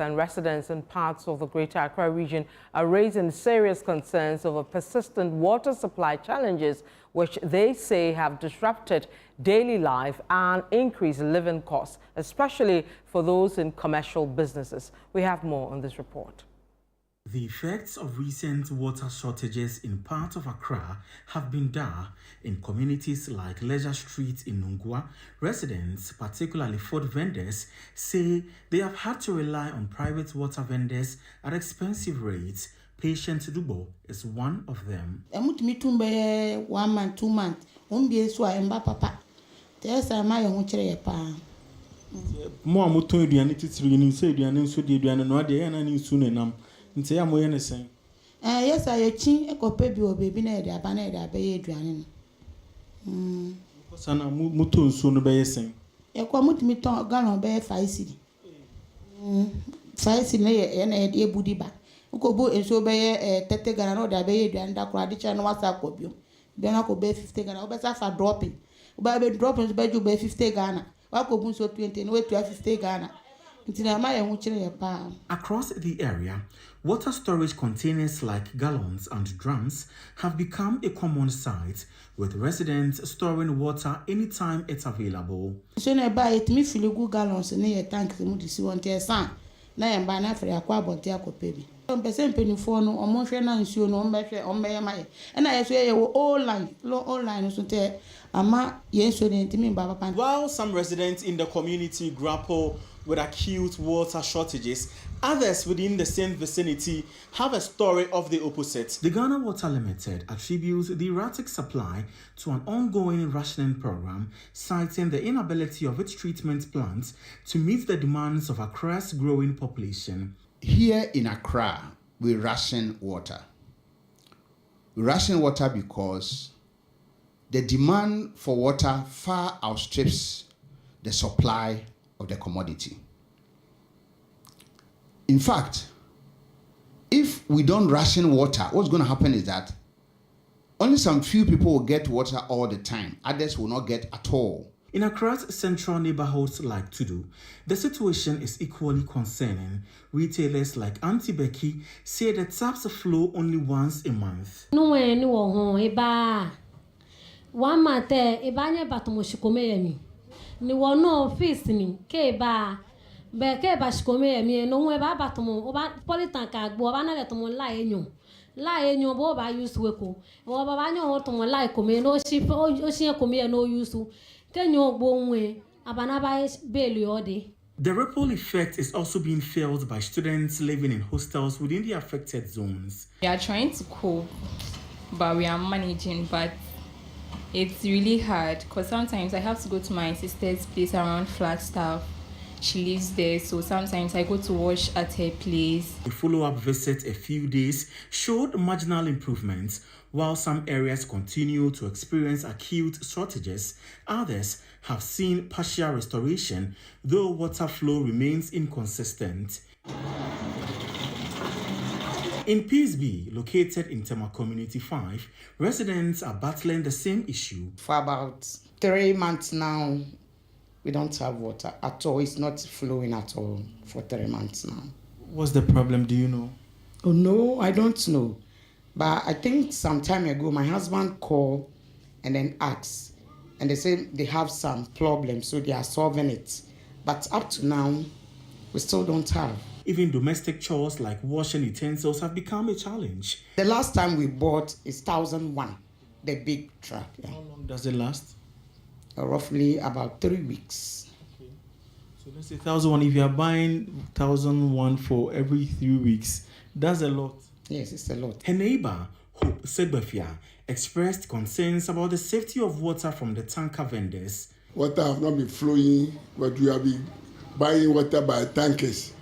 And residents in parts of the Greater Accra region are raising serious concerns over persistent water supply challenges, which they say have disrupted daily life and increased living costs, especially for those in commercial businesses. We have more on this report. The effects of recent water shortages in parts of Accra have been dire. In communities like Leisure Street in Nungua, residents, particularly food vendors, say they have had to rely on private water vendors at expensive rates. Patient Dubo is one of them. 1 month, 2 months. Papa. More mutu aduane titiri ni se aduane nso de aduane no ade ya na ni nsu nenam nti ya moye ne sen yes I chin ekope bi o baby na ede aba na ede abaye aduane no sana mutu nsu no be yesen ekwa mutumi ton gallon be 5 cedi 5 cedi na ede ebudi ba ukobo enso be 30 Ghana na ode abaye aduane da kura de cha no wasa akobio be na ko be 50 Ghana obe sa fa dropping oba be dropping be ju be 50 Ghana. Across the area, water storage containers like gallons and drums have become a common sight, with residents storing water anytime it's available. So I buy it me fill good gallons in your tank to move this one to son. Now I'm buying after a quabble baby. Some percent penny for no or more and so no measure on my and I swear you all line so tell ama yes so the me baba. While some residents in the community grapple with acute water shortages, others within the same vicinity have a story of the opposite. The Ghana Water Limited attributes the erratic supply to an ongoing rationing program, citing the inability of its treatment plants to meet the demands of Accra's growing population. Here in Accra, we ration water. We ration water because the demand for water far outstrips the supply of the commodity. In fact, if we don't ration water, what's going to happen is that only some few people will get water all the time. Others will not get at all. In Accra's central neighborhoods like Tudu, the situation is equally concerning. Retailers like Auntie Becky say the taps flow only once a month. No, eba. 1 month, eba nye batomo shikome yemi. Ni wono office ni ke ba be ke ba shikome yemi no we ba batomo oba politan ka gbo oba na le tomo la enyo bo ba use weko o ba nyo tomo la ikome no shi o shi ekome no use kenyo gbo nwe abana ba belu ode. The ripple effect is also being felt by students living in hostels within the affected zones. We are trying to cope, but we are managing, but it's really hard because sometimes I have to go to my sister's place around Flagstaff. She lives there, so sometimes I go to wash at her place. A follow-up visit a few days showed marginal improvements. While some areas continue to experience acute shortages, others have seen partial restoration, though water flow remains inconsistent. In Peaceby, located in Tema Community 5, residents are battling the same issue. For about 3 months now, we don't have water at all. It's not flowing at all for 3 months now. What's the problem, do you know? Oh no, I don't know. But I think some time ago, my husband called and then asked, and they said they have some problems, so they are solving it. But up to now, we still don't have. Even domestic chores like washing utensils have become a challenge. The last time we bought is 1,001, the big truck. Yeah. How long does it last? Roughly about 3 weeks. Okay. So let's say 1,001. If you are buying 1,001 for every 3 weeks, that's a lot. Yes, it's a lot. Her neighbor, Hope Segbafia, expressed concerns about the safety of water from the tanker vendors. Water have not been flowing, but we have been buying water by tankers.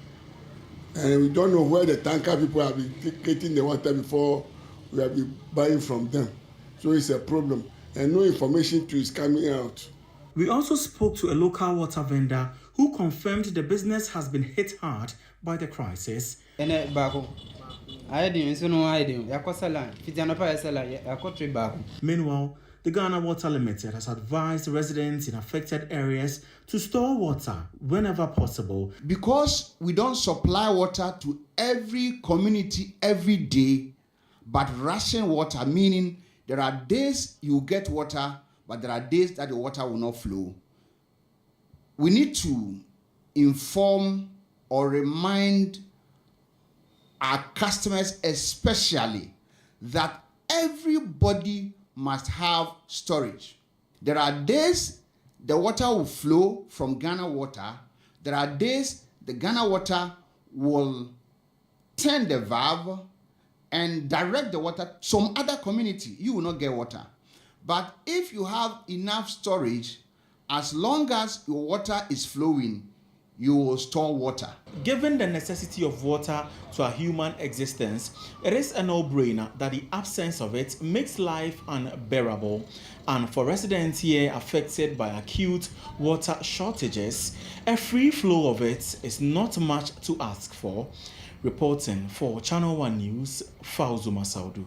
And we don't know where the tanker people have been getting the water before we have been buying from them. So it's a problem. And no information too is coming out. We also spoke to a local water vendor who confirmed the business has been hit hard by the crisis. Meanwhile, the Ghana Water Limited has advised residents in affected areas to store water whenever possible. Because we don't supply water to every community every day, but ration water, meaning there are days you get water, but there are days that the water will not flow. We need to inform or remind our customers especially that everybody must have storage. There are days the water will flow from Ghana Water. There are days the Ghana Water will turn the valve and direct the water. Some other community, you will not get water. But if you have enough storage, as long as your water is flowing, you will store water. Given the necessity of water to our human existence, it is a no-brainer that the absence of it makes life unbearable. And for residents here affected by acute water shortages, a free flow of it is not much to ask for. Reporting for Channel One News, Fauzuma Saudu.